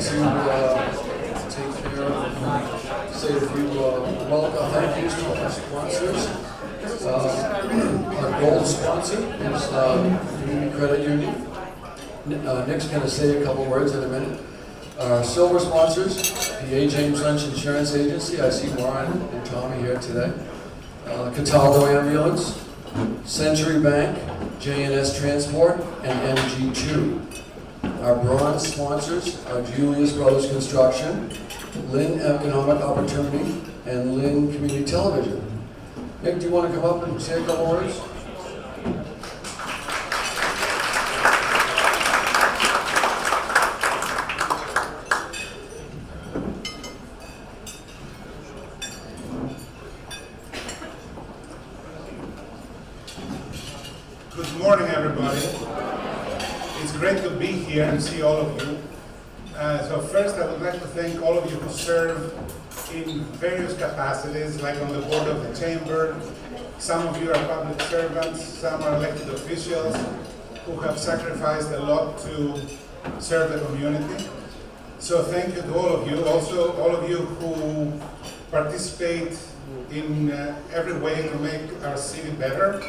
take care of, say a few thank yous to our sponsors. Our gold sponsor is Community Credit Union. Nick's going to say a couple words in a minute. Our silver sponsors, the A. James Lynch Insurance Agency. I see Warren and Tommy here today. Cataldo Ambulance, Century Bank, J&S Transport, and MG Chew. Our bronze sponsors are Julius Brothers Construction, Lynn Economic Opportunity, and Lynn Community Television. Nick, do you want to come up and say a couple words? Good morning, everybody. It's great to be here and see all of you. So first, I would like to thank all of you who serve in various capacities, like on the board of the chamber. Some of you are public servants, some are elected officials who have sacrificed a lot to serve the community. So thank you to all of you. Also, all of you who participate in every way to make our city better.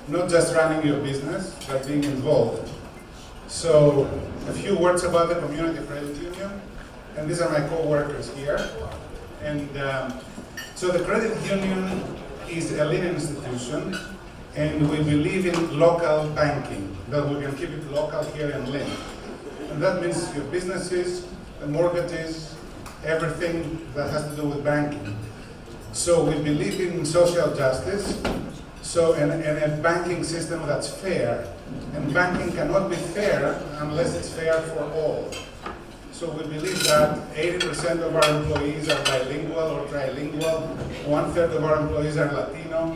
Not just running your business, but being involved. So, a few words about the Community Credit Union, and these are my co-workers here. And so the credit union is a leading institution, and we believe in local banking, that we can keep it local here in Lynn. And that means your businesses, the mortgages, everything that has to do with banking. So we believe in social justice. So, and a banking system that's fair, and banking cannot be fair unless it's fair for all. So we believe that 80% of our employees are bilingual or trilingual, 1/3 of our employees are Latino.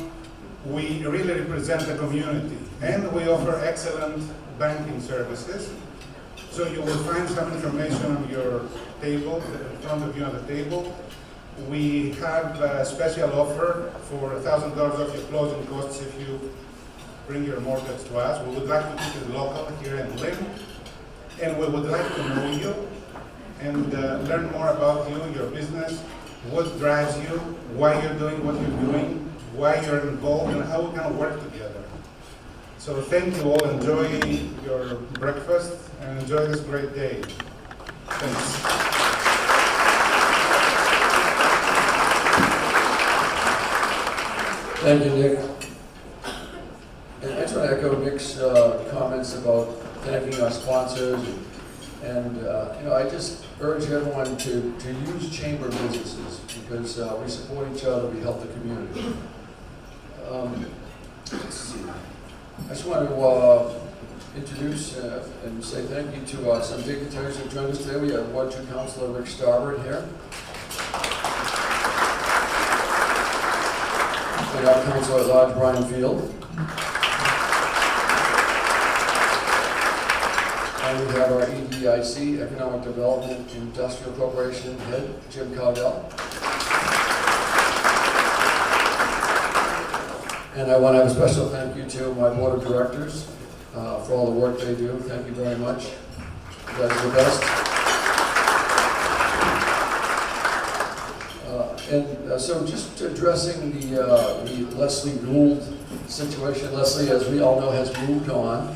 We really represent the community, and we offer excellent banking services. So you will find some information on your table, in front of you on the table. We have a special offer for $1,000 off your closing costs if you bring your mortgage to us. We would like to keep it local here in Lynn, and we would like to know you and learn more about you, your business, what drives you, why you're doing what you're doing, why you're involved, and how we can work together. So thank you all. Enjoy your breakfast and enjoy this great day. Thanks. Thank you, Nick. And I just want to echo Nick's comments about thanking our sponsors. And I just urge everyone to use chamber businesses because we support each other, we help the community. Let's see. I just want to introduce and say thank you to some dignitaries who joined us today. We have Ward 2 Councilor Rick Starboard here. We have Councilor at Large Brian Field. And we have our EDIC, Economic Development Industrial Corporation head, Jim Cowdell. And I want to have a special thank you to my board of directors for all the work they do. Thank you very much. You guys are the best. So just addressing the Leslie Gould situation. Leslie, as we all know, has moved on.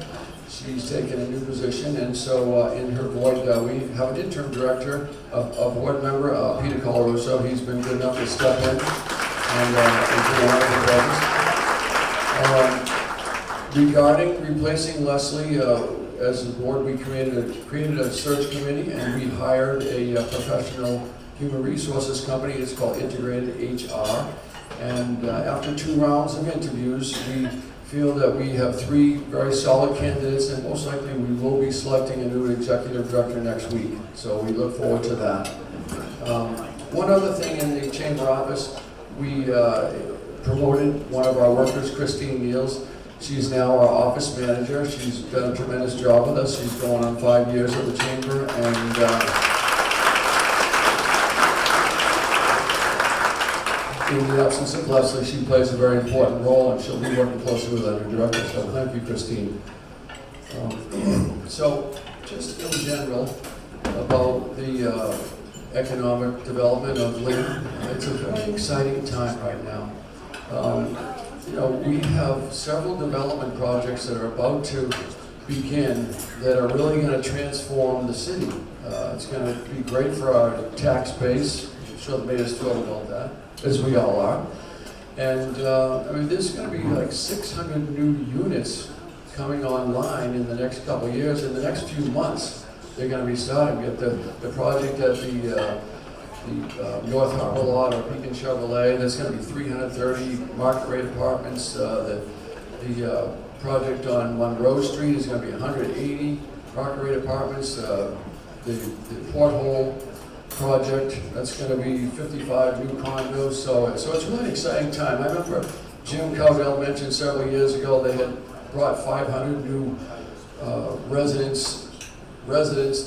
She's taken a new position, and so in her void, we have an interim director, a board member, Peter Colarusso. He's been good enough to step in and do one of the things. Regarding replacing Leslie, as a board, we created a search committee, and we hired a professional human resources company. It's called Integrated HR. And after 2 rounds of interviews, we feel that we have 3 very solid candidates, and most likely we will be selecting a new executive director next week. So we look forward to that. One other thing in the chamber office, we promoted one of our workers, Christine Niels. She's now our office manager. She's done a tremendous job with us. She's going on 5 years at the chamber, and in the absence of Leslie, she plays a very important role, and she'll be working closely with our new director. So thank you, Christine. So just in general, about the economic development of Lynn. It's a very exciting time right now. You know, we have several development projects that are about to begin that are really going to transform the city. It's going to be great for our tax base. I'm sure the mayor's thrilled about that, as we all are. And I mean, there's going to be like 600 new units coming online in the next couple of years. In the next few months, they're going to be starting. We have the project at the North Harbor Lot or Beacon Chevrolet. There's going to be 330 market rate apartments. The project on Monroe Street is going to be 180 market rate apartments. The Porthole project, that's going to be 55 new condos. So it's really an exciting time. I remember Jim Cowdell mentioned several years ago they had brought 500 new residents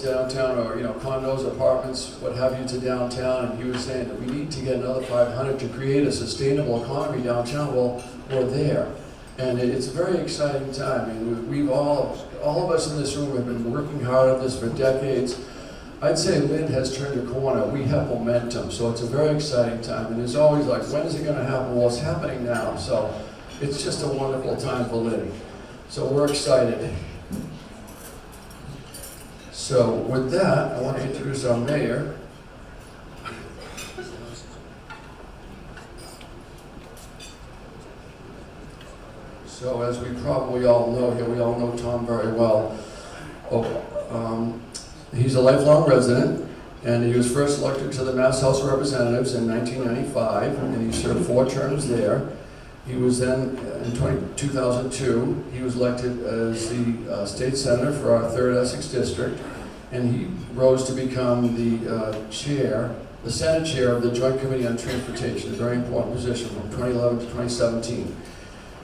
downtown, or condos, apartments, what have you, to downtown, and he was saying that we need to get another 500 to create a sustainable economy downtown. Well, we're there, and it's a very exciting time. I mean, we've all of us in this room have been working hard at this for decades. I'd say Lynn has turned a corner. We have momentum, so it's a very exciting time. And it's always like, when is it going to happen? Well, it's happening now, so it's just a wonderful time for Lynn. So we're excited. So with that, I want to introduce our mayor. So as we probably all know here, we all know Tom very well. He's a lifelong resident, and he was first elected to the Mass House of Representatives in 1995, and he served 4 terms there. He was then, in 2002, he was elected as the state senator for our 3rd Essex District, and he rose to become the Senate chair of the Joint Committee on Transportation, a very important position from 2011 to 2017.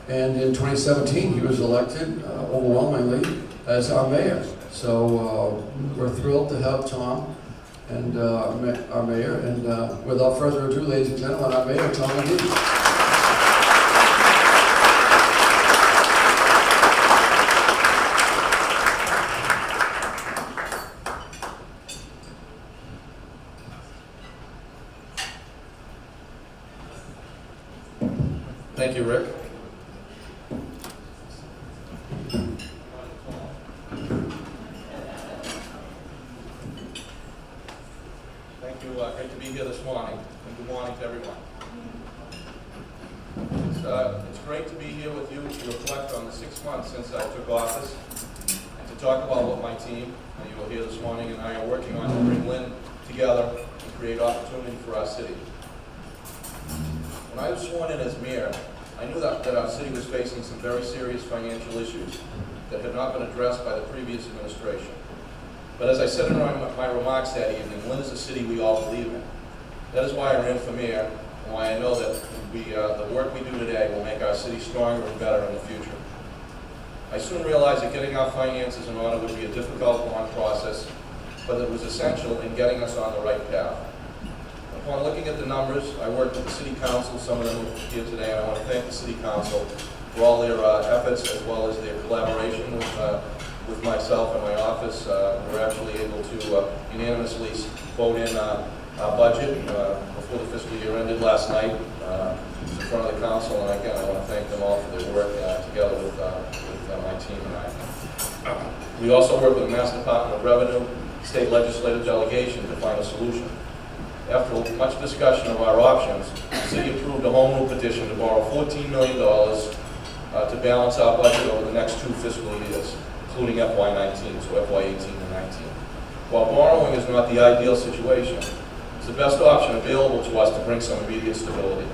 And in 2017, he was elected overwhelmingly as our mayor. So we're thrilled to have Tom and our mayor. And without further ado, ladies and gentlemen, our mayor, Tom McGee. Thank you, Rick. Thank you. Great to be here this morning, and good morning to everyone. It's great to be here with you to reflect on the 6 months since I took office, and to talk about what my team, and you will hear this morning, and I are working on to bring Lynn together and create opportunity for our city. When I was sworn in as mayor, I knew that our city was facing some very serious financial issues that had not been addressed by the previous administration. But as I said in my remarks that evening, Lynn is a city we all believe in. That is why I ran for mayor, and why I know that the work we do today will make our city stronger and better in the future. I soon realized that getting our finances in order would be a difficult, long process, but it was essential in getting us on the right path. Upon looking at the numbers, I worked with the City Council, some of them are here today, and I want to thank the City Council for all their efforts as well as their collaboration with myself and my office. We were actually able to unanimously vote in our budget before the fiscal year ended last night in front of the council, and again, I want to thank them all for their work together with my team and I. We also worked with the Mass Department of Revenue, state legislative delegation to find a solution. After much discussion of our options, the city approved a home rule petition to borrow $14 million to balance our budget over the next 2 fiscal years, including FY19, so FY18 and 19. While borrowing is not the ideal situation, it's the best option available to us to bring some immediate stability.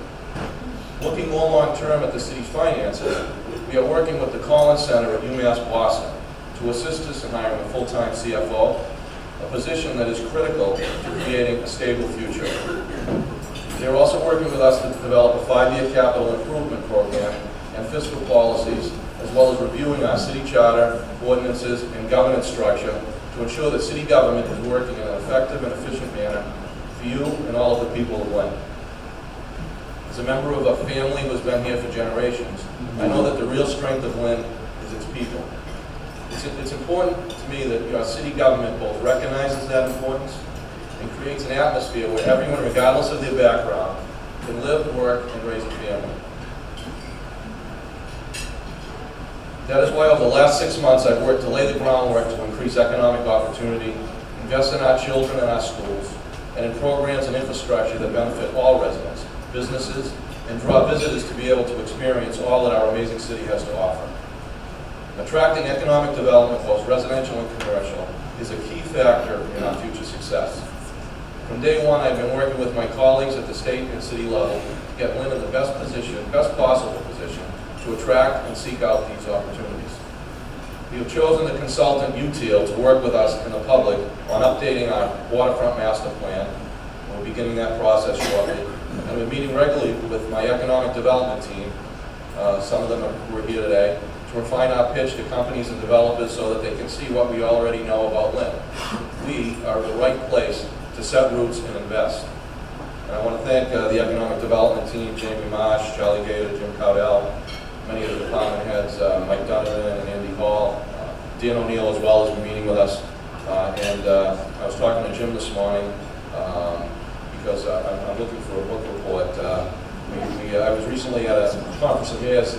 Looking more long-term at the city's finances, we are working with the Collins Center at UMass Boston to assist us in hiring a full-time CFO, a position that is critical to creating a stable future. They are also working with us to develop a 5-year capital improvement program and fiscal policies, as well as reviewing our city charter, ordinances, and governance structure to ensure that city government is working in an effective and efficient manner for you and all of the people of Lynn. As a member of a family who has been here for generations, I know that the real strength of Lynn is its people. It's important to me that our city government both recognizes that importance and creates an atmosphere where everyone, regardless of their background, can live, work, and raise a family. That is why over the last 6 months I've worked to lay the groundwork to increase economic opportunity, invest in our children and our schools, and in programs and infrastructure that benefit all residents, businesses, and draw visitors to be able to experience all that our amazing city has to offer. Attracting economic development, both residential and commercial, is a key factor in our future success. From day one, I've been working with my colleagues at the state and city level to get Lynn in the best possible position to attract and seek out these opportunities. We have chosen the consultant UTIL to work with us and the public on updating our waterfront master plan. We're beginning that process shortly. And we're meeting regularly with my economic development team, some of them who are here today, to refine our pitch to companies and developers so that they can see what we already know about Lynn. We are the right place to set roots and invest. And I want to thank the economic development team, Jamie Marsh, Charlie Gator, Jim Cowdell, many of the department heads, Mike Donovan and Andy Hall, Dan O'Neill as well has been meeting with us. I was talking to Jim this morning because I'm looking for a book report. I was recently at a conference of mayors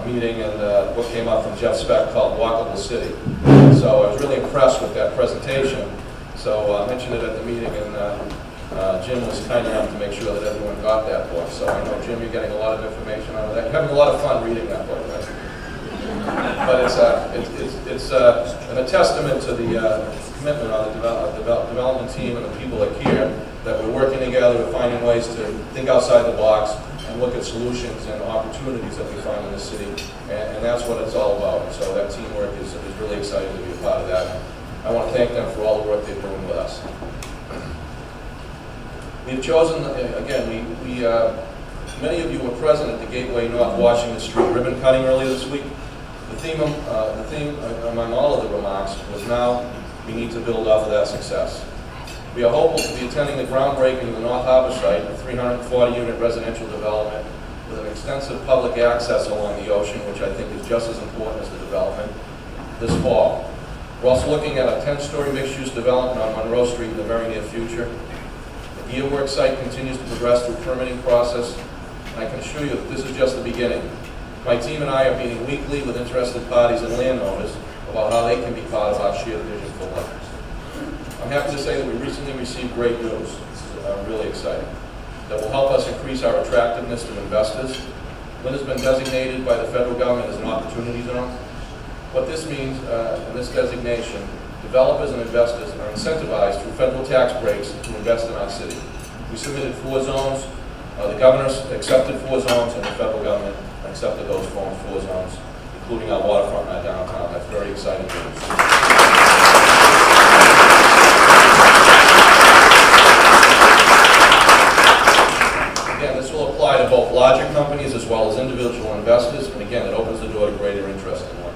meeting, and a book came up from Jeff Speck called Walkable City. So I was really impressed with that presentation. So I mentioned it at the meeting, and Jim was kind enough to make sure that everyone got that book. So I know, Jim, you're getting a lot of information out of that. You're having a lot of fun reading that book, right? But it's a testament to the commitment on the development team and the people that care, that we're working together, we're finding ways to think outside the box and look at solutions and opportunities that we find in the city, and that's what it's all about. And so that teamwork is really exciting to be a part of that. I want to thank them for all the work they're doing with us. We've chosen, again, many of you were present at the Gateway North Washington Street ribbon cutting earlier this week. The theme among all of the remarks was now we need to build off of that success. We are hopeful to be attending the groundbreaking of the North Harbor site, a 340-unit residential development with an extensive public access along the ocean, which I think is just as important as the development, this fall. We're also looking at a 10-story mixed-use development on Monroe Street in the very near future. The Gearworks site continues to progress through permitting process, and I can assure you that this is just the beginning. My team and I are meeting weekly with interested parties and landowners about how they can be part of our shared vision for Lynn. I'm happy to say that we recently received great news. This is really exciting. That will help us increase our attractiveness to investors. Lynn has been designated by the federal government as an opportunity zone. What this means in this designation, developers and investors are incentivized through federal tax breaks to invest in our city. We submitted 4 zones. The governor's accepted 4 zones, and the federal government accepted those 4 zones, including our waterfront and our downtown. That's very exciting news. Again, this will apply to both larger companies as well as individual investors, and again, it opens the door to greater interest in Lynn.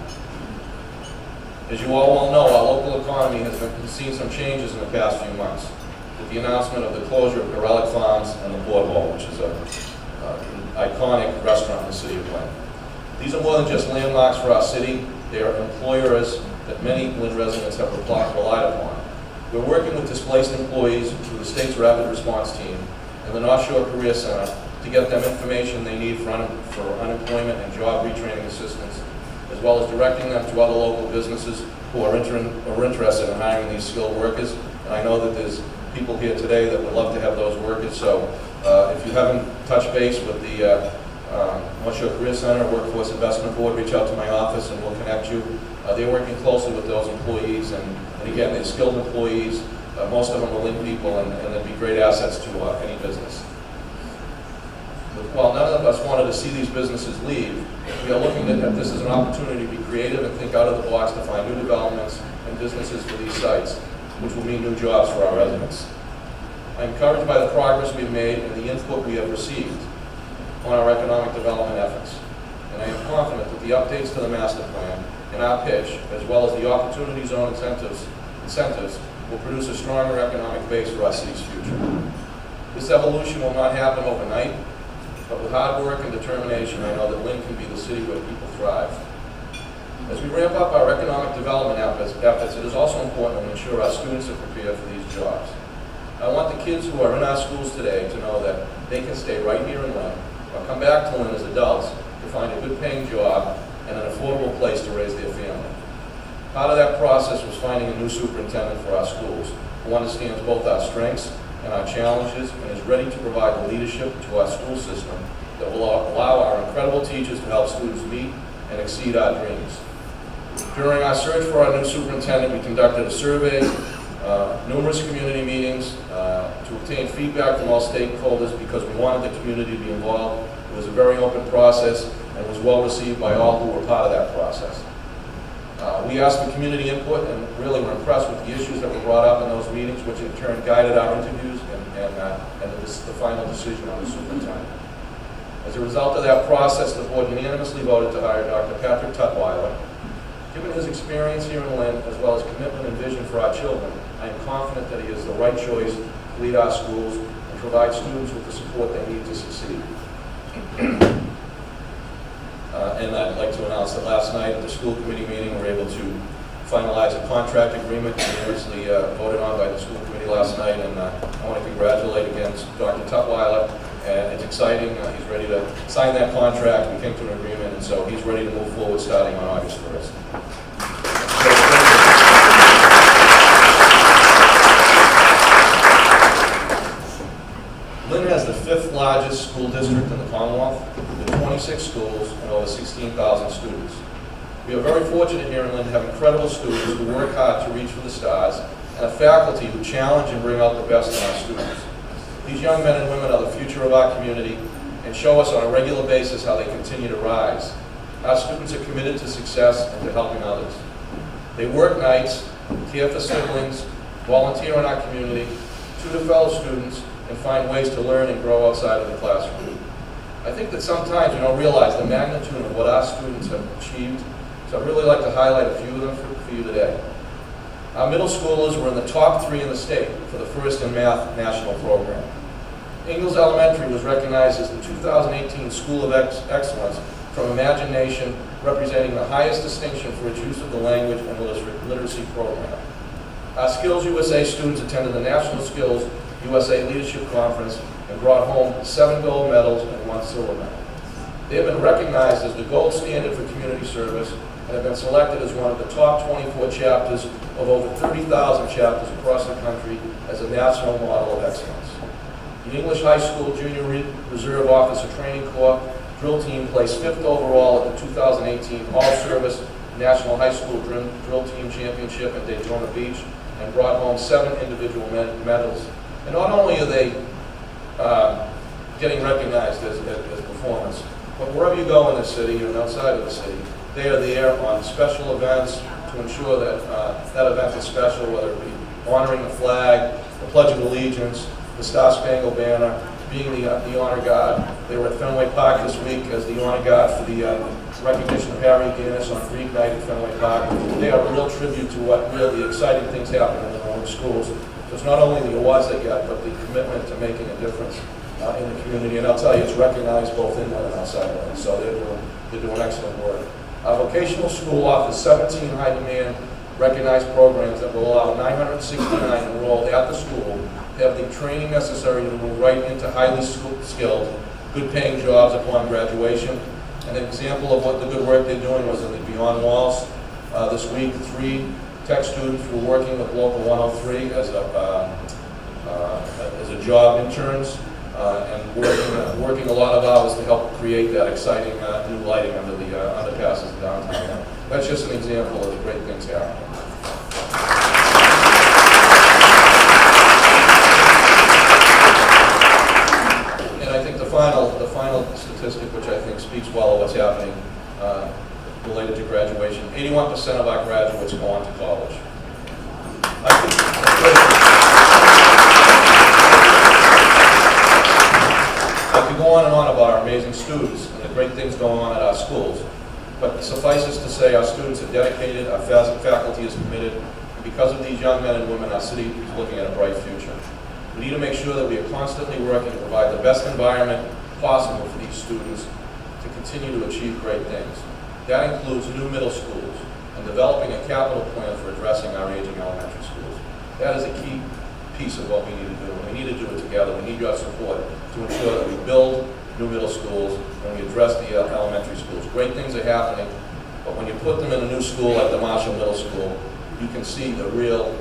As you all well know, our local economy has seen some changes in the past few months with the announcement of the closure of Gorelick Farms and the Boardwalk, which is an iconic restaurant in the city of Lynn. These are more than just landmarks for our city. They are employers that many Lynn residents have relied upon. We're working with displaced employees through the state's rapid response team and the North Shore Career Center to get them information they need for unemployment and job retraining assistance, as well as directing them to other local businesses who are interested in hiring these skilled workers. And I know that there's people here today that would love to have those workers. So if you haven't touched base with the North Shore Career Center, Workforce Investment Board, reach out to my office and we'll connect you. They're working closely with those employees, and again, they're skilled employees. Most of them are Lynn people, and they'd be great assets to any business. But while none of us wanted to see these businesses leave, we are looking at this as an opportunity to be creative and think out of the box to find new developments and businesses for these sites, which will mean new jobs for our residents. I'm encouraged by the progress we've made and the input we have received on our economic development efforts. And I am confident that the updates to the master plan and our pitch, as well as the opportunity zone incentives will produce a stronger economic base for our city's future. This evolution will not happen overnight, but with hard work and determination, I know that Lynn can be the city where people thrive. As we ramp up our economic development efforts, it is also important to ensure our students are prepared for these jobs. I want the kids who are in our schools today to know that they can stay right here in Lynn, or come back to Lynn as adults to find a good paying job and an affordable place to raise their family. Part of that process was finding a new superintendent for our schools, who understands both our strengths and our challenges and is ready to provide the leadership to our school system that will allow our incredible teachers to help students meet and exceed our dreams. During our search for our new superintendent, we conducted a survey, numerous community meetings to obtain feedback from all stakeholders because we wanted the community to be involved. It was a very open process and was well received by all who were part of that process. We asked for community input and really were impressed with the issues that were brought up in those meetings, which in turn guided our interviews and the final decision on the superintendent. As a result of that process, the board unanimously voted to hire Dr. Patrick Tutwiler. Given his experience here in Lynn, as well as commitment and vision for our children, I am confident that he is the right choice to lead our schools and provide students with the support they need to succeed. And I'd like to announce that last night at the school committee meeting, we were able to finalize a contract agreement unanimously voted on by the school committee last night, and I want to congratulate again Dr. Tutwiler. It's exciting. He's ready to sign that contract. We came to an agreement, and so he's ready to move forward starting on August 1st. Lynn has the 5th largest school district in the Commonwealth, with 26 schools and over 16,000 students. We are very fortunate here in Lynn to have incredible students who work hard to reach for the stars, and a faculty who challenge and bring out the best in our students. These young men and women are the future of our community and show us on a regular basis how they continue to rise. Our students are committed to success and to helping others. They work nights, care for siblings, volunteer in our community, tutor fellow students, and find ways to learn and grow outside of the classroom. I think that sometimes we don't realize the magnitude of what our students have achieved, so I'd really like to highlight a few of them for you today. Our middle schoolers were in the top 3 in the state for the first in math national program. Ingalls Elementary was recognized as the 2018 School of Excellence from Imagination, representing the highest distinction for its use of the language and literacy program. Our Skills USA students attended the National Skills USA Leadership Conference and brought home 7 gold medals and 1 silver medal. They have been recognized as the gold standard for community service and have been selected as one of the top 24 chapters of over 30,000 chapters across the country as a national model of excellence. The English High School Junior Reserve Officer Training Corps drill team placed 5th overall at the 2018 All-Service National High School Drill Team Championship at Daytona Beach and brought home 7 individual medals. And not only are they getting recognized as performance, but wherever you go in the city and outside of the city, they are there on special events to ensure that that event is special, whether it be honoring the flag, the Pledge of Allegiance, the Star Spangled Banner, being the honor guard. They were at Fenway Park this week as the honor guard for the recognition of Harry Guinness on Greek night at Fenway Park. They are a real tribute to what really exciting things happen in their own schools. So it's not only the awards they get, but the commitment to making a difference in the community. And I'll tell you, it's recognized both in and outside of it. So they're doing excellent work. Our vocational school offers 17 high-demand recognized programs that will allow 969 enrolled at the school to have the training necessary to move right into highly skilled, good-paying jobs upon graduation. An example of what the good work they're doing was in the Beyond Walls. This week, 3 tech students were working with Local 103 as a job interns and working a lot of hours to help create that exciting new lighting under the underpasses downtown. That's just an example of the great things happening. And I think the final statistic, which I think speaks well of what's happening related to graduation, 81% of our graduates go on to college. I could go on and on about our amazing students and the great things going on at our schools, but suffice it to say our students are dedicated, our faculty is committed, and because of these young men and women, our city is looking at a bright future. We need to make sure that we are constantly working to provide the best environment possible for these students to continue to achieve great things. That includes new middle schools and developing a capital plan for addressing our aging elementary schools. That is a key piece of what we need to do. We need to do it together. We need your support to ensure that we build new middle schools and we address the elementary schools. Great things are happening, but when you put them in a new school like the Marshall Middle School, you can see the real,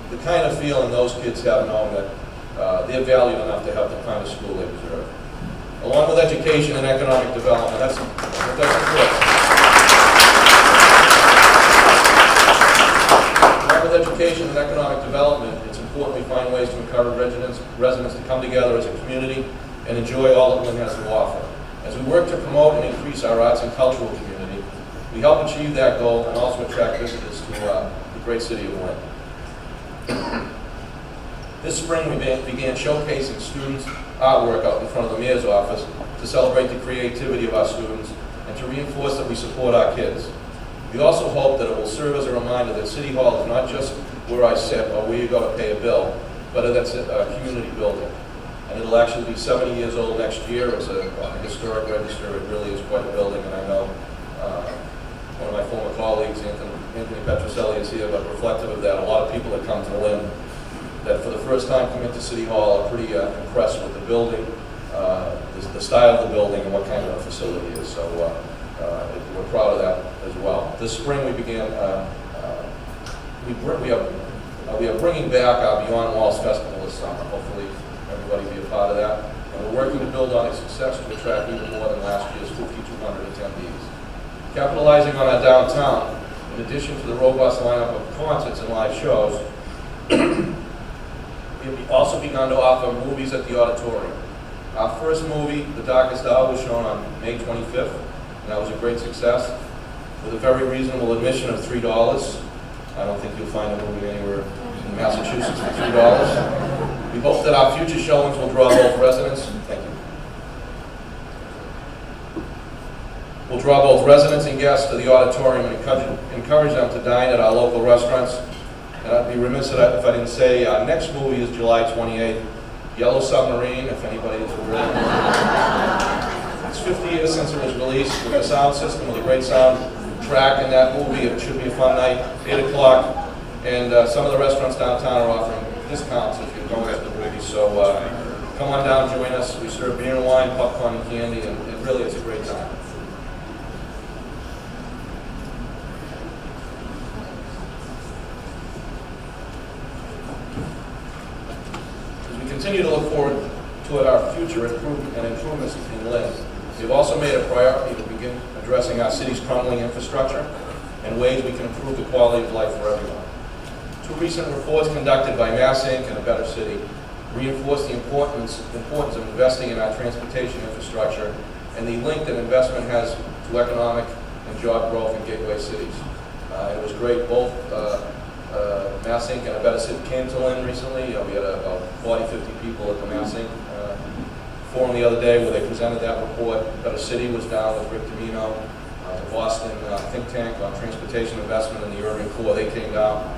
the kind of feeling those kids have knowing that they're valued enough to have the kind of school they deserve. Along with education and economic development, that's important. Along with education and economic development, it's important we find ways to encourage residents to come together as a community and enjoy all that Lynn has to offer. As we work to promote and increase our arts and cultural community, we help achieve that goal and also attract visitors to the great city of Lynn. This spring, we began showcasing students' artwork out in front of the mayor's office to celebrate the creativity of our students and to reinforce that we support our kids. We also hope that it will serve as a reminder that City Hall is not just where I sit or where you go to pay a bill, but that's a community building. And it'll actually be 70 years old next year. It's a historic register. It really is quite a building, and I know one of my former colleagues, Anthony Petroselli, is here, but reflective of that, a lot of people that come to Lynn that for the first time come into City Hall are pretty impressed with the building, the style of the building, and what kind of a facility it is. So we're proud of that as well. This spring we began, we are bringing back our Beyond Walls Festival this summer. Hopefully everybody will be a part of that. And we're working to build on its success to attract even more than last year's 5,200 attendees. Capitalizing on our downtown, in addition to the robust lineup of concerts and live shows, we've also begun to offer movies at the auditorium. Our first movie, The Darkest Hour, was shown on May 25th, and that was a great success, with a very reasonable admission of $3. I don't think you'll find a movie anywhere in Massachusetts for $3. We hope that our future showings will draw both residents, thank you, will draw both residents and guests to the auditorium and encourage them to dine at our local restaurants. And I'd be remiss if I didn't say our next movie is July 28th, Yellow Submarine, if anybody is familiar. It's 50 years since it was released with a sound system, with a great sound track in that movie. It should be a fun night, 8 o'clock. And some of the restaurants downtown are offering discounts if you're going to the movie. So come on down, join us. We serve beer and wine, popcorn and candy, and really it's a great time. Continue to look forward toward our future improvements in Lynn. We've also made a priority to begin addressing our city's crumbling infrastructure and ways we can improve the quality of life for everyone. Two recent reports conducted by Mass Inc. and A Better City reinforce the importance of investing in our transportation infrastructure and the link that investment has to economic and job growth in gateway cities. It was great. Both Mass Inc. and A Better City came to Lynn recently. We had about 40, 50 people at the Mass Inc. Forum the other day where they presented that report. Better City was down with Rick Domino, the Boston think tank on transportation investment in the urban core. They came down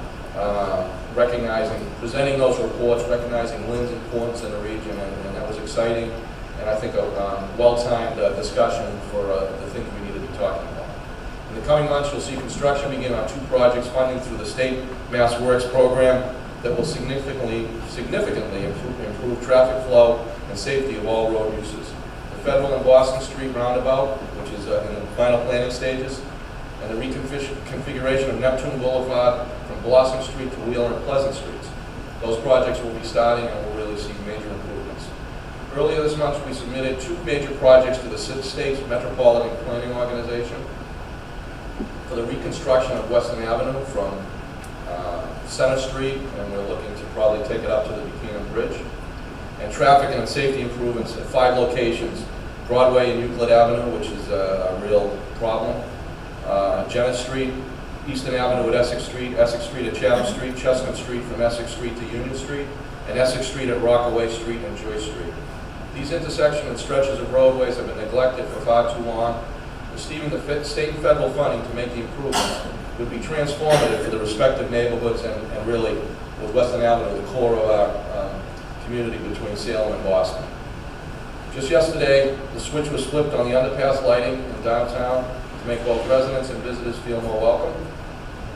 presenting those reports, recognizing Lynn's importance in the region, and that was exciting. And I think a well-timed discussion for the things we need to be talking about. In the coming months, you'll see construction begin on 2 projects funding through the State Mass Works program that will significantly improve traffic flow and safety of all road uses. The Federal and Boston Street roundabout, which is in the final planning stages, and the reconfiguration of Neptune Boulevard from Blossom Street to Wheeler and Pleasant Streets. Those projects will be starting and will really see major improvements. Earlier this month, we submitted 2 major projects to the state's Metropolitan Planning Organization for the reconstruction of Western Avenue from Center Street, and we're looking to probably take it up to the Buchanan Bridge, and traffic and safety improvements at 5 locations: Broadway and Euclid Avenue, which is a real problem, Jenner Street, Eastern Avenue at Essex Street at Chatham Street, Chestnut Street from Essex Street to Union Street, and Essex Street at Rockaway Street and Joyce Street. These intersections and stretches of roadways have been neglected for far too long. Receiving the state and federal funding to make the improvements would be transformative for the respective neighborhoods and really, with Western Avenue, the core of our community between Salem and Boston. Just yesterday, the switch was flipped on the underpass lighting in downtown to to make both residents and visitors feel more welcome.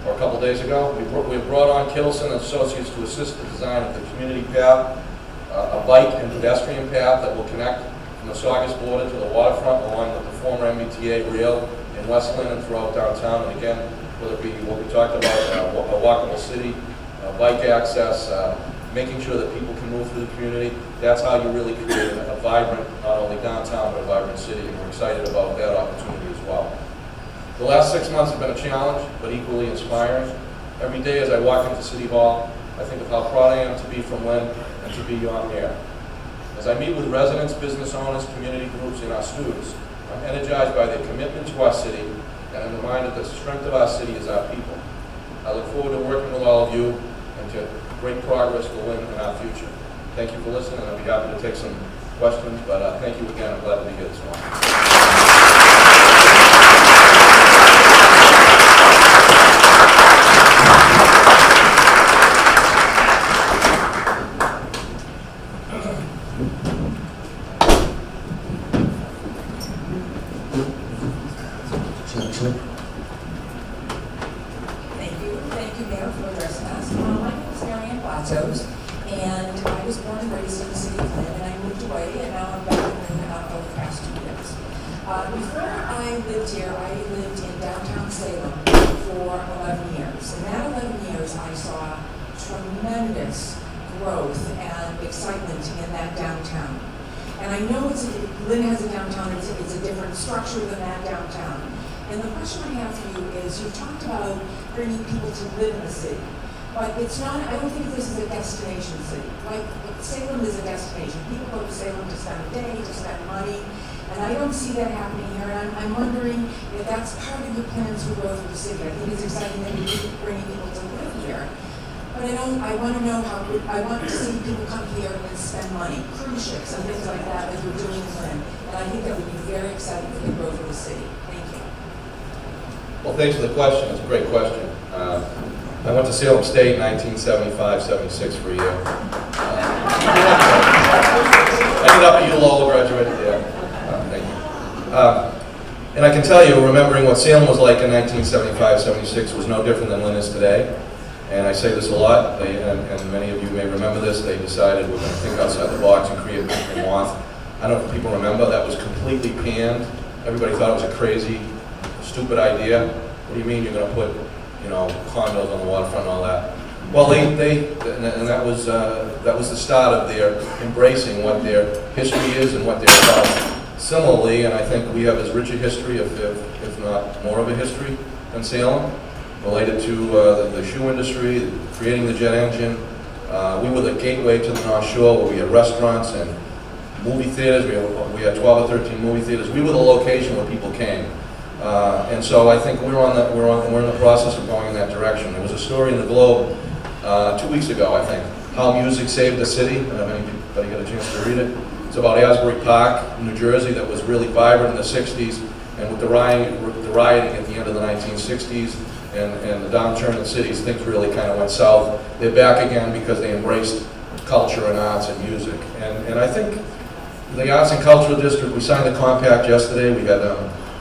Or a couple days ago, we brought on Kittleson and Associates to assist the design of the community path, a bike and pedestrian path that will connect from the Saugus border to the waterfront along with the former MBTA rail in West Lynn and throughout downtown. And again, whether it be what we talked about, a walkable city, bike access, making sure that people can move through the community. That's how you really create a vibrant, not only downtown, but a vibrant city, and we're excited about that opportunity as well. The last 6 months have been a challenge, but equally inspiring. Every day as I walk into City Hall, I think of how proud I am to be from Lynn and to be on here. As I meet with residents, business owners, community groups, and our students, I'm energized by their commitment to our city, and I'm reminded that the strength of our city is our people. I look forward to working with all of you and to great progress for Lynn and our future. Thank you for listening, and I'll be happy to take some questions, but thank you again. I'm glad to be here this morning. Thank you, Mayor, for addressing us. My name is Marianne Blatos, and I was born and raised in the city of Lynn, and I moved away, and now I'm back in Lynn over the past 2 years. Before I lived here, I lived in downtown Salem for 11 years. In that 11 years, I saw tremendous growth and excitement in that downtown. And I know Lynn has a downtown, it's a different structure than that downtown. And the question I have for you is, you've talked about bringing people to live in the city, but it's not, I don't think this is a destination city. Like, Salem is a destination. People go to Salem to spend a day, to spend money, and I don't see that happening here. And I'm wondering if that's part of your plans for growth of the city. I think it's exciting that you're bringing people to live here. But I want to know how, I want to see people come here and spend money, cruise ships and things like that you're doing in Lynn. And I think that would be very exciting for the growth of the city. Thank you. Well, thanks for the question. It's a great question. I went to Salem State in 1975-76 for a year. I ended up at ULOL, graduated there. Thank you. And I can tell you, remembering what Salem was like in 1975-76 was no different than Lynn is today. And I say this a lot, and many of you may remember this, they decided we're going to think outside the box and create a moth. I don't know if people remember, that was completely panned. Everybody thought it was a crazy, stupid idea. What do you mean you're going to put, condos on the waterfront and all that? Well, and that was the start of their embracing what their history is and what they're about. Similarly, and I think we have as rich a history, if not more of a history than Salem, related to the shoe industry, creating the jet engine. We were the gateway to the North Shore, where we had restaurants and movie theaters. We had 12 or 13 movie theaters. We were the location where people came. And so I think we're in the process of going in that direction. There was a story in the Globe 2 weeks ago, I think, how music saved the city. Anybody got a chance to read it? It's about Asbury Park, New Jersey, that was really vibrant in the 60s, and with the rioting at the end of the 1960s and the downturn in cities, things really kind of went south. They're back again because they embraced culture and arts and music. And I think the Arts and Cultural District, we signed the compact yesterday. We had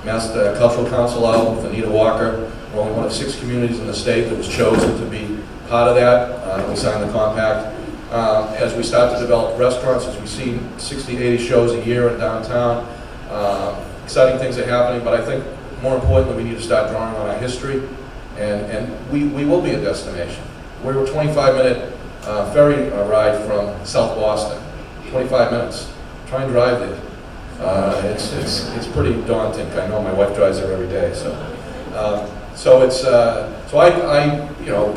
Mass Cultural Council out with Anita Walker. We're only one of 6 communities in the state that was chosen to be part of that. We signed the compact. As we start to develop restaurants, as we see 60 to 80 shows a year in downtown, exciting things are happening, but I think more importantly, we need to start drawing on our history, and we will be a destination. We're a 25-minute ferry ride from South Boston, 25 minutes. Try and drive there. It's pretty daunting. I know my wife drives there every day,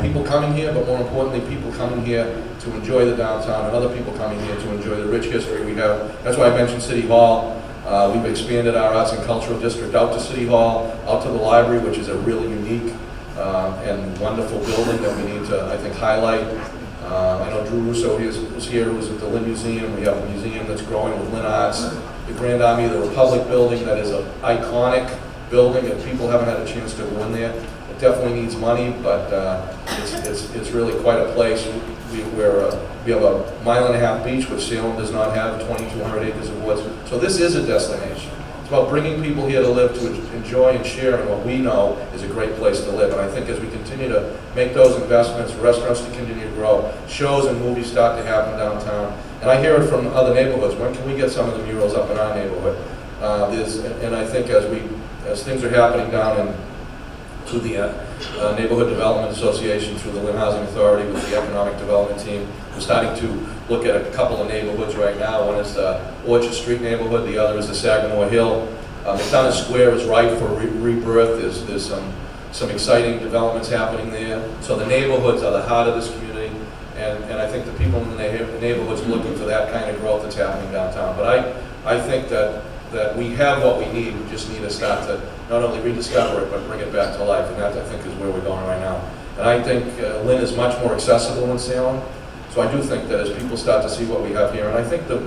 people coming here, but more importantly, people coming here to enjoy the downtown, and other people coming here to enjoy the rich history we have. That's why I mentioned City Hall. We've expanded our Arts and Cultural District out to City Hall, out to the library, which is a really unique and wonderful building that we need to, I think, highlight. I know Drew Russo was here, who was at the Lynn Museum. We have a museum that's growing with Lynn Arts. The Grand Army of the Republic building, that is an iconic building. If people haven't had a chance to go in there, it definitely needs money, but it's really quite a place. We have a 1.5 mile beach, which Salem does not have, 2,200 acres of woods. So this is a destination. It's about bringing people here to live, to enjoy and share in what we know is a great place to live. And I think as we continue to make those investments, restaurants to continue to grow, shows and movies start to happen downtown. And I hear it from other neighborhoods. When can we get some of the murals up in our neighborhood? And I think as things are happening down in through the Neighborhood Development Association, through the Lynn Housing Authority, with the Economic Development Team, we're starting to look at a couple of neighborhoods right now. One is the Orchard Street neighborhood, the other is the Sagamore Hill. McDonough Square is ripe for rebirth. There's some exciting developments happening there. So the neighborhoods are the heart of this community, and I think the people in the neighborhoods are looking for that kind of growth that's happening downtown. But I think that we have what we need. We just need to start to not only rediscover it, but bring it back to life. And that, I think, is where we're going right now. And I think Lynn is much more accessible in Salem. So I do think that as people start to see what we have here, and I think the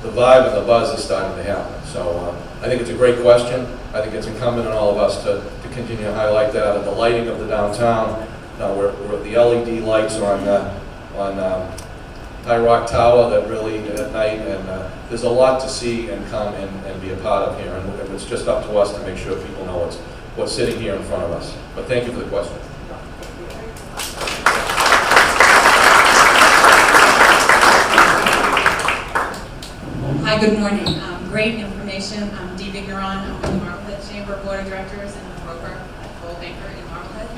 vibe and the buzz is starting to happen. So I think it's a great question. I think it's incumbent on all of us to continue to highlight that. And the lighting of the downtown, where the LED lights on High Rock Tower that really at night, and there's a lot to see and come and be a part of here. And it's just up to us to make sure people know what's sitting here in front of us. But thank you for the question. Hi, good morning. Great information. I'm Dee Vigneron. I'm with the Marblehead Chamber Board of Directors and a broker at Gold Banker in Marblehead.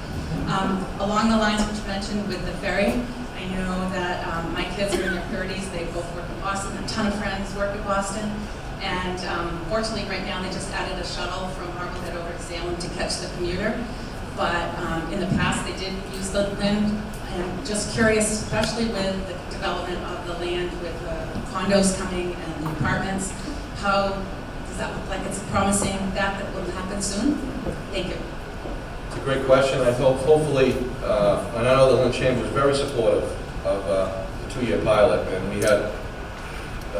Along the lines which you mentioned with the ferry, I know that my kids are in their 30s. They both work in Boston. A ton of friends work in Boston. And fortunately, right now, they just added a shuttle from Marblehead over to Salem to catch the commuter. But in the past, they did use the Lynn. And just curious, especially with the development of the land with condos coming and the apartments, how does that look like? It's promising that will happen soon? Thank you. It's a great question. I hope, hopefully, and I know the Lynn Chamber was very supportive of the 2-year pilot, and we had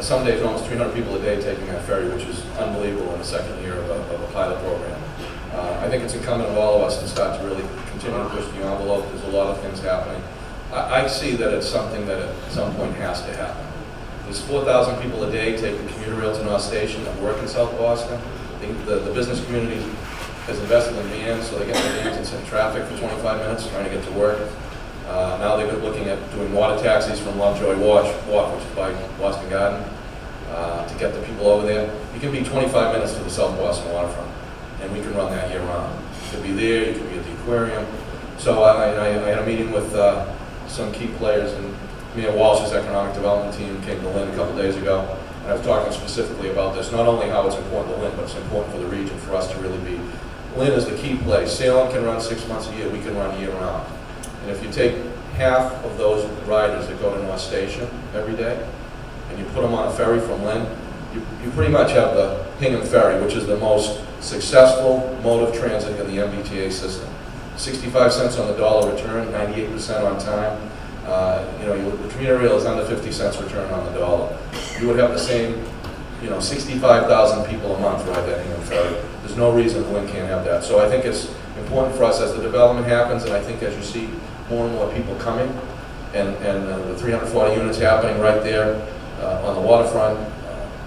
some days almost 300 people a day taking that ferry, which is unbelievable in the second year of a pilot program. I think it's incumbent on all of us to start to really continue to push the envelope. There's a lot of things happening. I see that it's something that at some point has to happen. There's 4,000 people a day taking commuter rail to North Station that work in South Boston. The business community has invested in vans, so they get their vans and sit in traffic for 25 minutes trying to get to work. Now they've been looking at doing water taxis from Lovejoy Walk, which is by Boston Garden, to get the people over there. You can be 25 minutes to the South Boston waterfront, and we can run that year round. You could be there, you could be at the aquarium. So I had a meeting with some key players, and Mayor Walsh's economic development team came to Lynn a couple days ago, and I was talking specifically about this, not only how it's important to Lynn, but it's important for the region for us to really be. Lynn is the key place. Salem can run 6 months a year, we can run year round. And if you take half of those riders that go to North Station every day, and you put them on a ferry from Lynn, you pretty much have the Hingham Ferry, which is the most successful mode of transit in the MBTA system. 65 cents on the dollar return, 98% on time. The commuter rail is under 50 cents return on the dollar. You would have the same, 65,000 people a month ride that Hingham Ferry. There's no reason Lynn can't have that. So I think it's important for us as the development happens, and I think as you see more and more people coming, and the 340 units happening right there on the waterfront,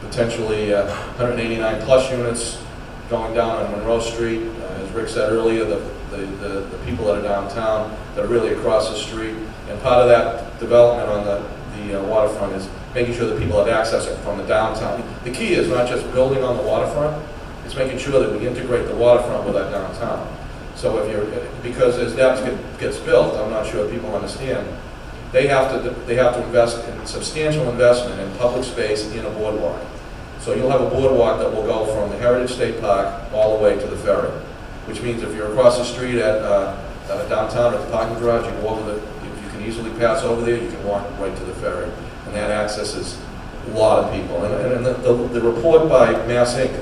potentially 189 plus units going down on Monroe Street. As Rick said earlier, the people that are downtown that are really across the street. And part of that development on the waterfront is making sure that people have access from the downtown. The key is not just building on the waterfront, it's making sure that we integrate the waterfront with our downtown. So because as that gets built, I'm not sure people understand, they have to invest in substantial investment in public space in a boardwalk. So you'll have a boardwalk that will go from the Heritage State Park all the way to the ferry, which means if you're across the street at downtown at the parking garage, you go over you can easily pass over there, you can walk right to the ferry. And that accesses a lot of people. And the report by Mass Inc.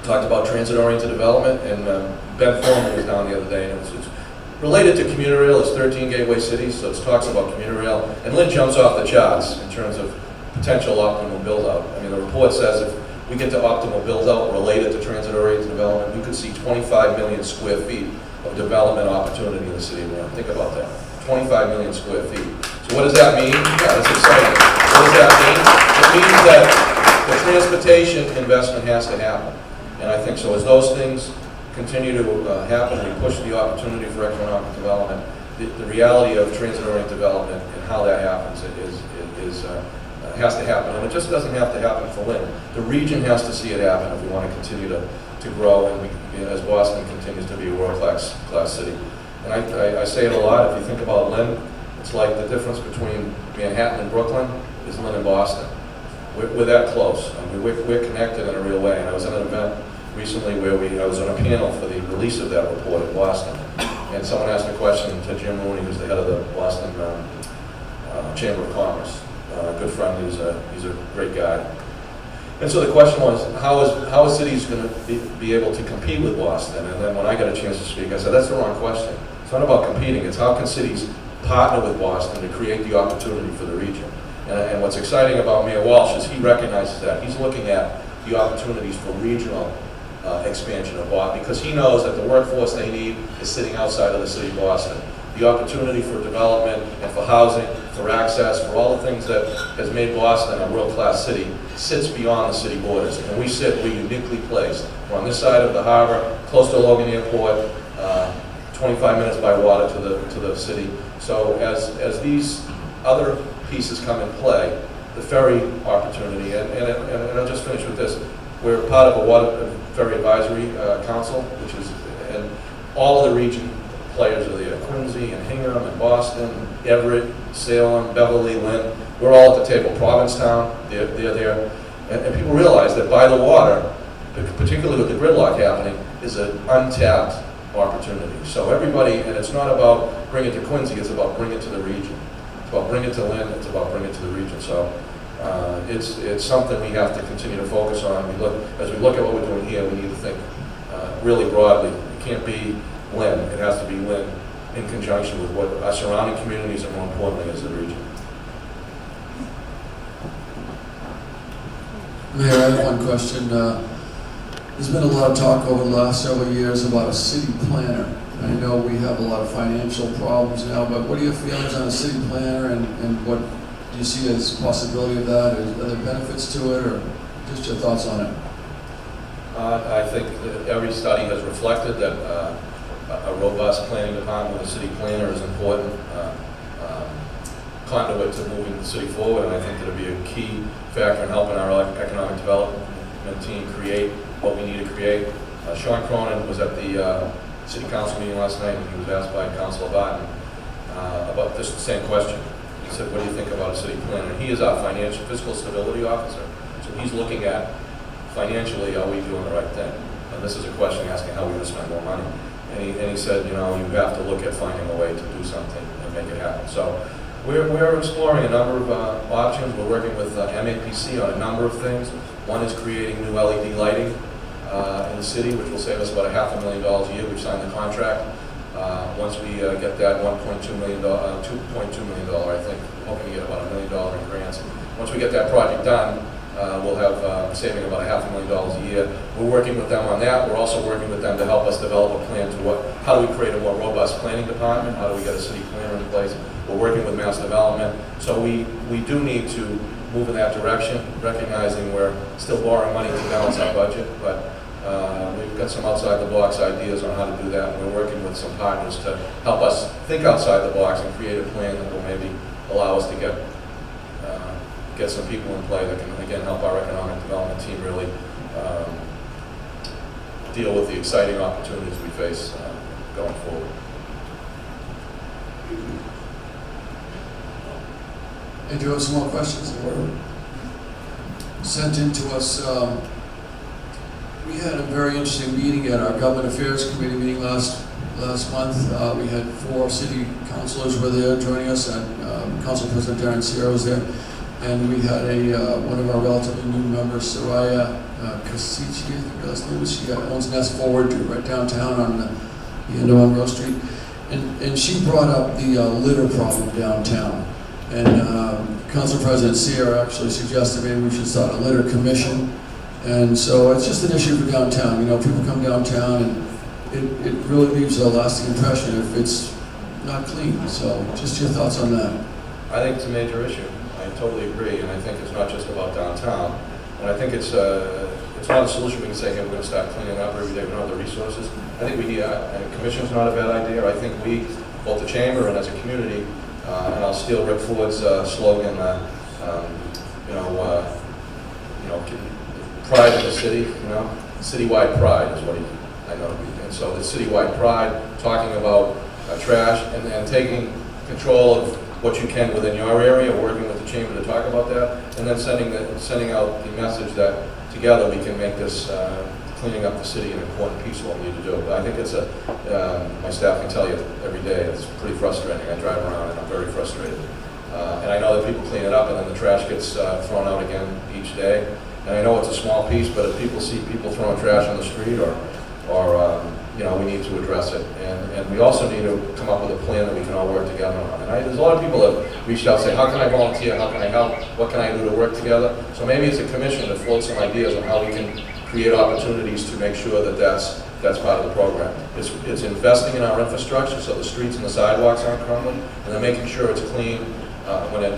Talked about transit-oriented development, and Ben Foreman was down the other day, and it's related to commuter rail. It's 13 gateway cities, so it talks about commuter rail. And Lynn jumps off the charts in terms of potential optimal build-out. I mean, the report says if we get to optimal build-out related to transit-oriented development, we could see 25 million square feet of development opportunity in the city of Lynn. Think about that, 25 million square feet. So what does that mean? Yeah, that's exciting. What does that mean? It means that the transportation investment has to happen. And I think so as those things continue to happen and we push the opportunity for economic development, the reality of transit-oriented development and how that happens has to happen. And it just doesn't have to happen for Lynn. The region has to see it happen if we want to continue to grow and as Boston continues to be a world-class city. And I say it a lot, if you think about Lynn, it's like the difference between Manhattan and Brooklyn is Lynn and Boston. We're that close. I mean, we're connected in a real way. And I was at an event recently where I was on a panel for the release of that report in Boston. And someone asked a question to Jim Mooney, who's the head of the Boston Chamber of Commerce. A good friend, he's a great guy. And so the question was, how is cities going to be able to compete with Boston? And then when I got a chance to speak, I said, that's the wrong question. It's not about competing. It's how can cities partner with Boston to create the opportunity for the region. And what's exciting about Mayor Walsh is he recognizes that. He's looking at the opportunities for regional expansion of Boston because he knows that the workforce they need is sitting outside of the city of Boston. The opportunity for development and for housing, for access, for all the things that has made Boston a world-class city sits beyond the city borders. And we're uniquely placed. We're on this side of the harbor, close to Logan Airport, 25 minutes by water to the city. So as these other pieces come in play, the ferry opportunity, and I'll just finish with this. We're part of a water ferry advisory council, and all of the region players are there. Quincy and Hingham and Boston, Everett, Salem, Beverly, Lynn. We're all at the table. Provincetown, they're there. And people realize that by the water, particularly with the gridlock happening, is an untapped opportunity. So everybody, and it's not about bringing it to Quincy, it's about bringing it to the region. It's about bringing it to Lynn, it's about bringing it to the region. So it's something we have to continue to focus on. As we look at what we're doing here, we need to think really broadly. It can't be Lynn, it has to be Lynn in conjunction with what our surrounding communities and more importantly as the region. Mayor, I have one question. There's been a lot of talk over the last several years about a city planner. I know we have a lot of financial problems now, but what are your feelings on a city planner and what do you see as possibility of that? Are there benefits to it or just your thoughts on it? I think that every study has reflected that a robust planning department with a city planner is important conduit to moving the city forward, and I think that it'll be a key factor in helping our economic development team create what we need to create. Sean Cronin was at the city council meeting last night, and he was asked by Councilor Barton about this same question. He said, what do you think about a city planner? He is our fiscal stability officer, so he's looking at financially, are we doing the right thing? And this is a question asking how we're going to spend more money. And he said, you have to look at finding a way to do something and make it happen. So we're exploring a number of options. We're working with MAPC on a number of things. One is creating new LED lighting in the city, which will save us about $500,000 a year. We've signed the contract. Once we get that $2.2 million, I think, we're hoping to get about $1 million in grants. Once we get that project done, we'll have saving about $500,000 a year. We're working with them on that. We're also working with them to help us develop a plan to how do we create a more robust planning department? How do we get a city planner in place? We're working with mass development. So we do need to move in that direction, recognizing we're still borrowing money to balance our budget, but we've got some outside-the-box ideas on how to do that. And we're working with some partners to help us think outside the box and create a plan that will maybe allow us to get some people in play that can, again, help our economic development team really deal with the exciting opportunities we face going forward. And do you have some more questions that were sent in to us? We had a very interesting meeting at our Government Affairs Committee meeting last month. We had 4 city councilors were there joining us, and Council President Darren Sierra was there. And we had one of our relatively new members, Soraya Kasichi, I think her last name is. She owns Nest Forward right downtown on the end of Monroe Street. And she brought up the litter problem downtown. And Council President Sierra actually suggested maybe we should start a litter commission. And so it's just an issue for downtown. People come downtown and it really leaves a lasting impression if it's not clean. So just your thoughts on that. I think it's a major issue. I totally agree, and I think it's not just about downtown. And I think it's not a solution we can say, hey, we're going to start cleaning up every day. We don't have the resources. I think we need, and commission's not a bad idea. I think we, both the chamber and as a community, and I'll steal Rick Ford's slogan, pride in the city, citywide pride is what I know. And so the citywide pride, talking about trash and taking control of what you can within your area, working with the chamber to talk about that, and then sending out the message that together we can make this cleaning up the city an important piece of what we need to do. But I think it's my staff can tell you every day, it's pretty frustrating. I drive around and I'm very frustrated. And I know that people clean it up and then the trash gets thrown out again each day. And I know it's a small piece, but if people see people throwing trash on the street or we need to address it. And we also need to come up with a plan that we can all work together on. And there's a lot of people that reached out and say, how can I volunteer? How can I help? What can I do to work together? So maybe it's a commission to float some ideas on how we can create opportunities to make sure that that's part of the program. It's investing in our infrastructure so the streets and the sidewalks aren't crumbling, and then making sure it's clean when it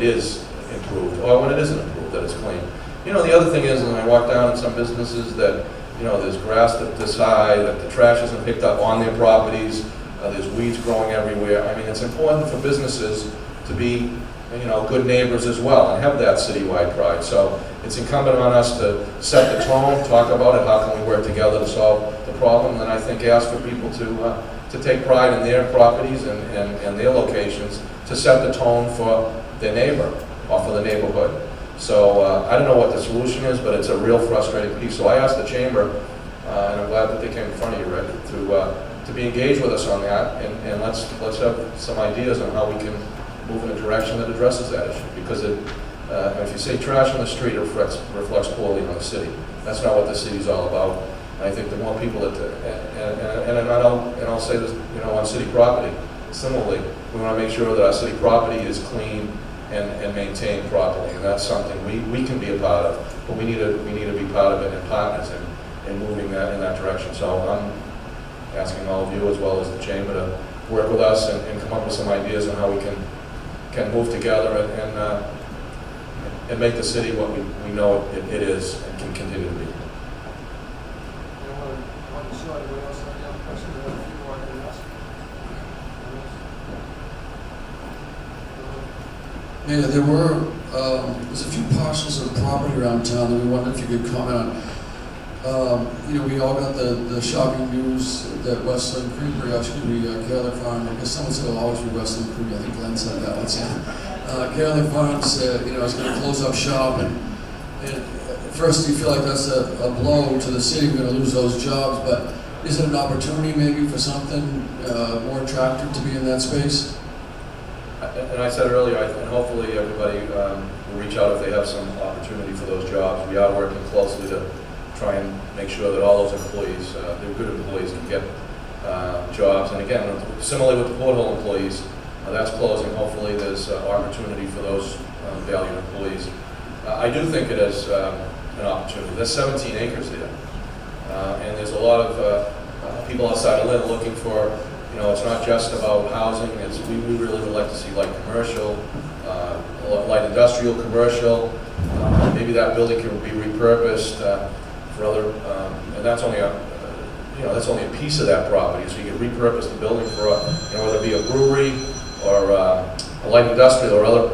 is improved, or when it isn't improved, that it's clean. The other thing is, when I walk down in some businesses that, there's grass this high, that the trash isn't picked up on their properties, there's weeds growing everywhere. I mean, it's important for businesses to be, good neighbors as well and have that citywide pride. So it's incumbent on us to set the tone, talk about it, how can we work together to solve the problem, and I think ask for people to take pride in their properties and their locations to set the tone for their neighbor or for the neighborhood. So I don't know what the solution is, but it's a real frustrating piece. So I asked the chamber, and I'm glad that they came in front of you, Rick, to be engaged with us on that, and let's have some ideas on how we can move in a direction that addresses that issue. Because if you say trash on the street, it reflects poorly on the city. That's not what the city's all about. And I think the more people that, and I'll say this, on city property, similarly, we want to make sure that our city property is clean and maintained properly, and that's something we can be a part of, but we need to be part of it and partners in moving that in that direction. So I'm asking all of you as well as the chamber to work with us and come up with some ideas on how we can move together and make the city what we know it is and can continue to be. Yeah, there's a few parcels of property around town that we wondered if you could comment on. We all got the shocking news that Westland Creek, Catholic Farm, I guess someone said it'll always be Westland Creek, I think Glenn said that, let's see. Catholic Farms, is going to close up shop, and at first you feel like that's a blow to the city, we're going to lose those jobs, but is it an opportunity maybe for something more attractive to be in that space? And I said earlier, and hopefully everybody will reach out if they have some opportunity for those jobs. We are working closely to try and make sure that all those employees, they're good employees, can get jobs. And again, similarly with the Porthole employees, that's closing. Hopefully there's opportunity for those valued employees. I do think it is an opportunity. There's 17 acres there. And there's a lot of people outside of Lynn looking for, it's not just about housing. We really would like to see light commercial, light industrial commercial. Maybe that building can be repurposed for other, and that's only a piece of that property. So you can repurpose the building for whether it be a brewery or a light industrial or other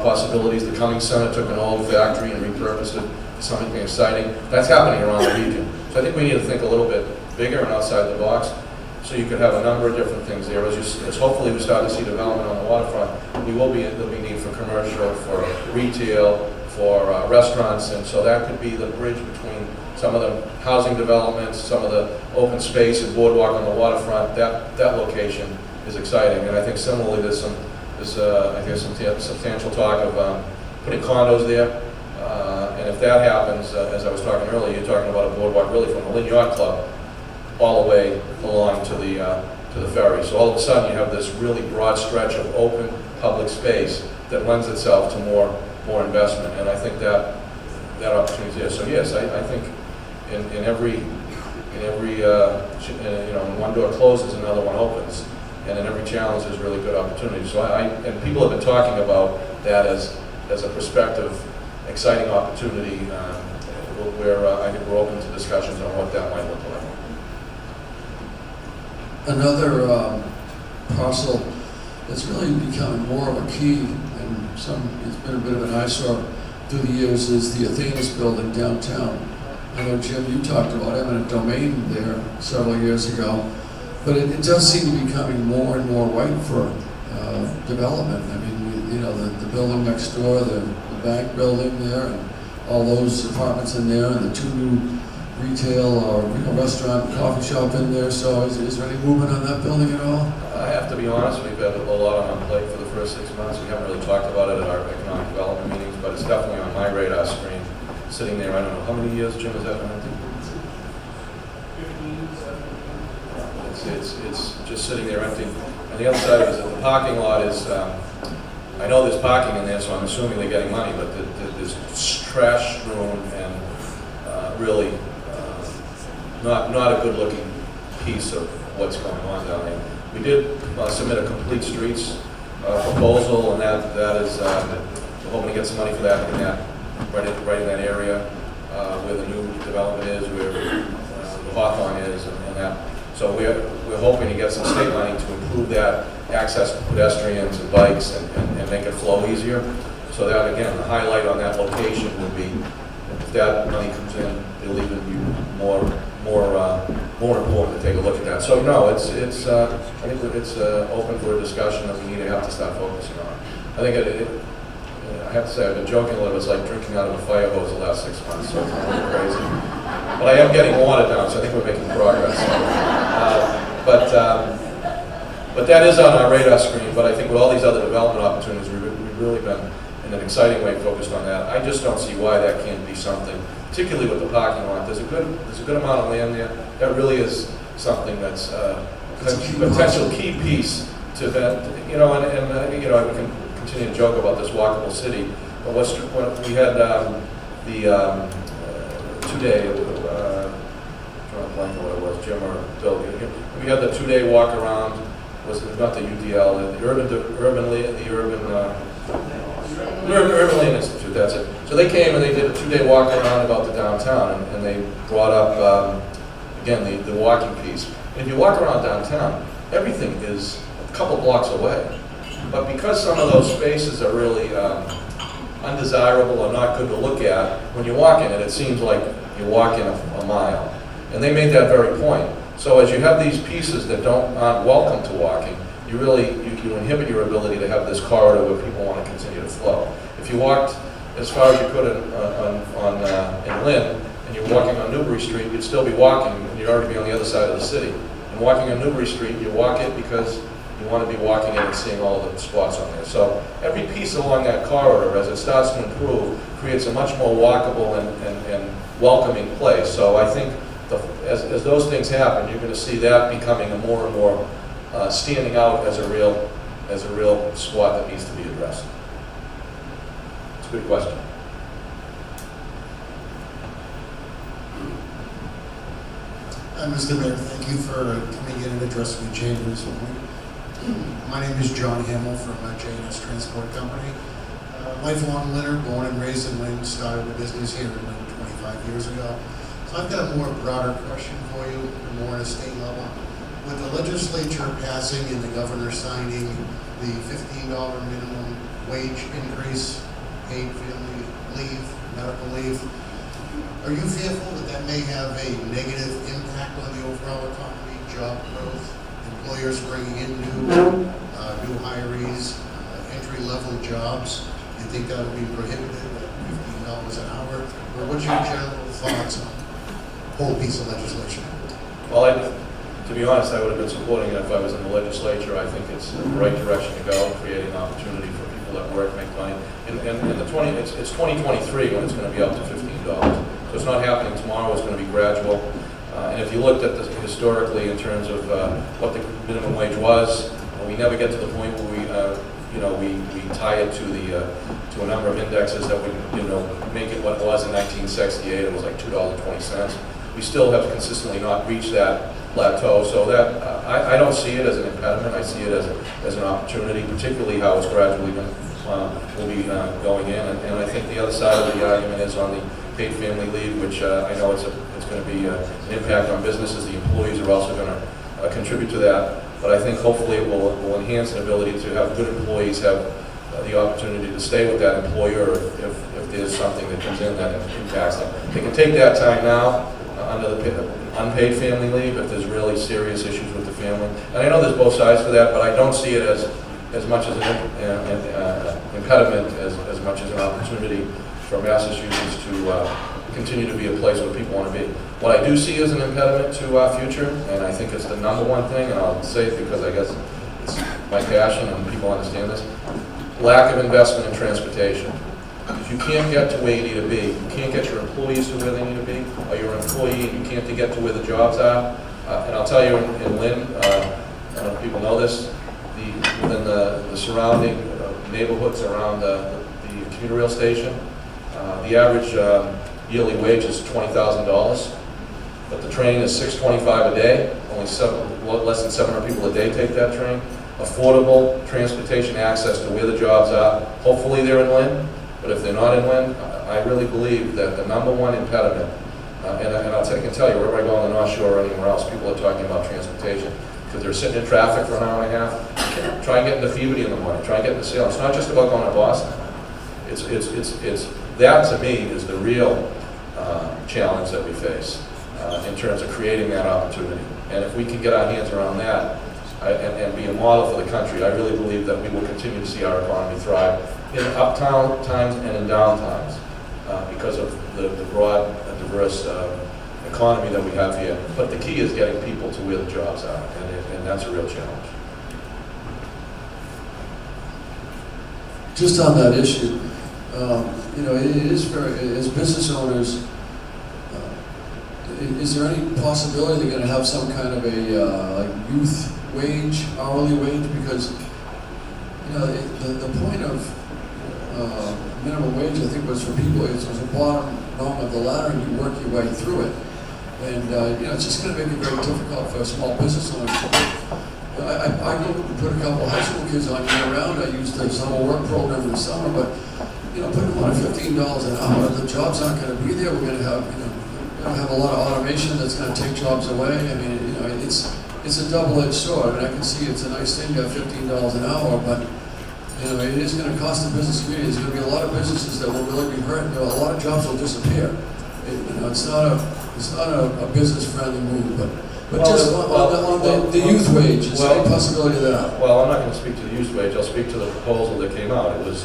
possibilities. The Cummings Center took an old factory and repurposed it for something exciting. That's happening around the region. So I think we need to think a little bit bigger and outside the box. So you could have a number of different things there. As hopefully we start to see development on the waterfront, there'll be need for commercial, for retail, for restaurants, and so that could be the bridge between some of the housing developments, some of the open space and boardwalk on the waterfront. That location is exciting, and I think similarly there's some substantial talk of putting condos there, and if that happens, as I was talking earlier, you're talking about a boardwalk really from the Lynn Yacht Club all the way along to the ferry. So all of a sudden you have this really broad stretch of open public space that lends itself to more investment, and I think that opportunity is there. So yes, I think in every when one door closes, another one opens, and in every challenge there's really good opportunity. So and people have been talking about that as as a prospective, exciting opportunity where I think we're open to discussions on what that might look like. Another parcel that's really becoming more of a key, and it's been a bit of an eyesore through the years, is the Athena's building downtown. I know, Jim, you talked about eminent domain there several years ago, but it does seem to be becoming more and more ripe for development. I mean, you know, the building next door, the bank building there, and all those apartments in there, and the two new retail or restaurant, coffee shop in there. So is there any movement on that building at all? I have to be honest, we've had a lot on our plate for the first 6 months. We haven't really talked about it at our economic development meetings, but it's definitely on my radar screen, sitting there. I don't know, how many years, Jim, has that been empty? 15, 17. It's just sitting there empty. And the other side of it is that the parking lot is, I know there's parking in there, so I'm assuming they're getting money, but there's trash strewn and really not a good looking piece of what's going on down there. We did submit a complete streets proposal, and that is, we're hoping to get some money for that, right in that area where the new development is, where the Hawthorne is, and that. So we're hoping to get some state money to improve that access for pedestrians and bikes and make it flow easier. So that, again, the highlight on that location would be, if that money comes in, it'll even be more important to take a look at that. So no, it's I think it's open for a discussion that we need to have to start focusing on. I think I have to say, I've been joking a little. It's like drinking out of a fire hose the last 6 months, so it's a little crazy. But I am getting water down, so I think we're making progress. But that is on our radar screen. But I think with all these other development opportunities, we've really been in an exciting way focused on that. I just don't see why that can't be something, particularly with the parking lot. There's a good amount of land there. That really is something that's a potential key piece to that. You know, and you know, we can continue to joke about this walkable city. But when we had the 2-day, trying to blank on what it was, Jim or Bill. We had the 2-day walk around. Was not the UDL, the Urban Land Institute. That's it. So they came and they did a 2-day walk around about the downtown, and they brought up again the walking piece. And if you walk around downtown, everything is a couple blocks away. But because some of those spaces are really undesirable or not good to look at, when you walk in it seems like you walk in a mile. And they made that very point. So as you have these pieces that aren't welcome to walking, you inhibit your ability to have this corridor where people want to continue to flow. If you walked as far as you could in Lynn, and you're walking on Newbury Street, you'd still be walking, and you'd already be on the other side of the city. And walking on Newbury Street, you walk it because you want to be walking in and seeing all of the spots on there. So every piece along that corridor, as it starts to improve, creates a much more walkable and welcoming place. So I think as those things happen, you're going to see that becoming a more and more standing out as a real spot that needs to be addressed. It's a good question. Mr. Mayor, thank you for coming in and addressing the chamber this morning. My name is John Hamill from J&S Transport Company. Lifelong Lynner, born and raised in Lynn, started a business here in Lynn 25 years ago. So I've got a more broader question for you, more on a state level. With the legislature passing and the governor signing the $15 minimum wage increase, paid family leave, medical leave, are you fearful that that may have a negative impact on the overall economy, job growth, employers bringing in new hirees, entry-level jobs? Do you think that would be prohibited at $15 an hour? Or what's your general thoughts on the whole piece of legislation? Well, to be honest, I would have been supporting it if I was in the legislature. I think it's the right direction to go, creating opportunity for people that work, make money. It's 2023 when it's going to be up to $15. So it's not happening tomorrow. It's going to be gradual. And if you looked at this historically in terms of what the minimum wage was, we never get to the point where we tie it to a number of indexes that would make it what it was in 1968. It was like $2.20. We still have consistently not reached that plateau. So that I don't see it as an impediment. I see it as an opportunity, particularly how it's gradually been will be going in. And I think the other side of the argument is on the paid family leave, which I know it's going to be an impact on businesses. The employees are also going to contribute to that. But I think hopefully it will enhance an ability to have good employees have the opportunity to stay with that employer if there's something that comes in that impacts them. They can take that time now under the unpaid family leave if there's really serious issues with the family. And I know there's both sides to that, but I don't see it as much as an impediment as much as an opportunity for Massachusetts to continue to be a place where people want to be. What I do see as an impediment to our future, and I think it's the number one thing, and I'll say it because I guess it's my passion and people understand this, lack of investment in transportation. If you can't get to where you need to be, you can't get your employees to where they need to be, or your employee, you can't get to where the jobs are. And I'll tell you, in Lynn, I don't know if people know this, within the surrounding neighborhoods around the commuter rail station, the average yearly wage is $20,000, but the train is $625 a day. Only less than 700 people a day take that train. Affordable transportation access to where the jobs are. Hopefully they're in Lynn, but if they're not in Lynn, I really believe that the number one impediment, and I can tell you, wherever I go on the North Shore or anywhere else, people are talking about transportation because they're sitting in traffic for an hour and a half. Try and get into Peabody in the morning. Try and get into Salem. It's not just about going to Boston. It's that to me is the real challenge that we face in terms of creating that opportunity. And if we can get our hands around that and be a model for the country, I really believe that we will continue to see our economy thrive in uptown times and in down times because of the broad, diverse economy that we have here. But the key is getting people to where the jobs are, and that's a real challenge. Just on that issue, it is very, as business owners, is there any possibility they're going to have some kind of a like youth wage, hourly wage? Because the point of minimum wage, I think, was for people. It was a bottom rung of the ladder, and you work your way through it. And it's just going to make it very difficult for a small business owner. I put a couple of high school kids on year-round. I used the summer work program in the summer, but putting them on $15 an hour, the jobs aren't going to be there. We're going to have a lot of automation that's going to take jobs away. I mean, it's a double-edged sword. And I can see it's a nice thing to have $15 an hour, but it is going to cost the business community. There's going to be a lot of businesses that will really be hurt. A lot of jobs will disappear. It's not a business-friendly move, but just on the youth wage, is there any possibility of that? Well, I'm not going to speak to the youth wage. I'll speak to the proposal that came out. It was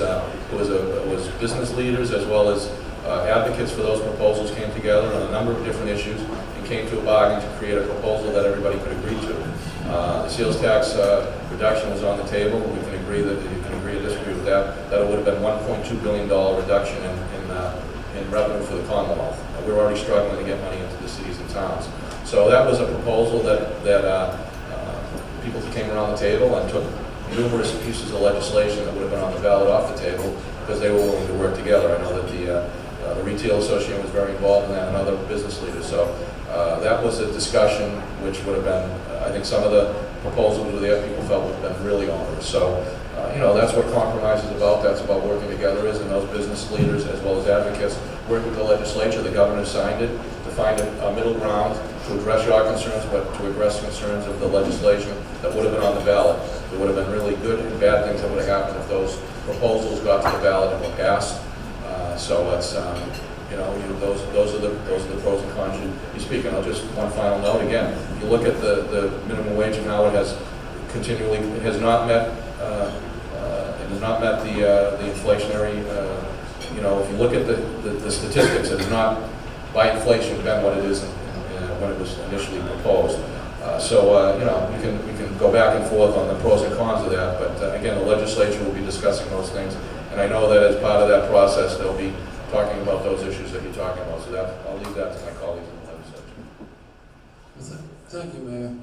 business leaders as well as advocates for those proposals came together on a number of different issues and came to a bargain to create a proposal that everybody could agree to. The sales tax reduction was on the table. We can agree that you can agree or disagree with that. That it would have been $1.2 billion reduction in revenue for the Commonwealth. We're already struggling to get money into the cities and towns. So that was a proposal that people came around the table and took numerous pieces of legislation that would have been on the ballot off the table because they were willing to work together. I know that the Retail Association was very involved in that and other business leaders. So that was a discussion which would have been, I think some of the proposals were there people felt would have been really onerous. So that's what compromise is about. That's about working together and those business leaders as well as advocates work with the legislature. The governor signed it to find a middle ground to address your concerns, but to address concerns of the legislation that would have been on the ballot. There would have been really good and bad things that would have happened if those proposals got to the ballot and were passed. So it's those are the pros and cons you speak. And I'll just one final note again. If you look at the minimum wage and how it has continually not met the inflationary. If you look at the statistics, it has not by inflation been what it is when it was initially proposed. We can go back and forth on the pros and cons of that, but again, the legislature will be discussing those things, and I know that as part of that process, they'll be talking about those issues that you're talking about. So I'll leave that to my colleagues in the legislature. Thank you, Mayor.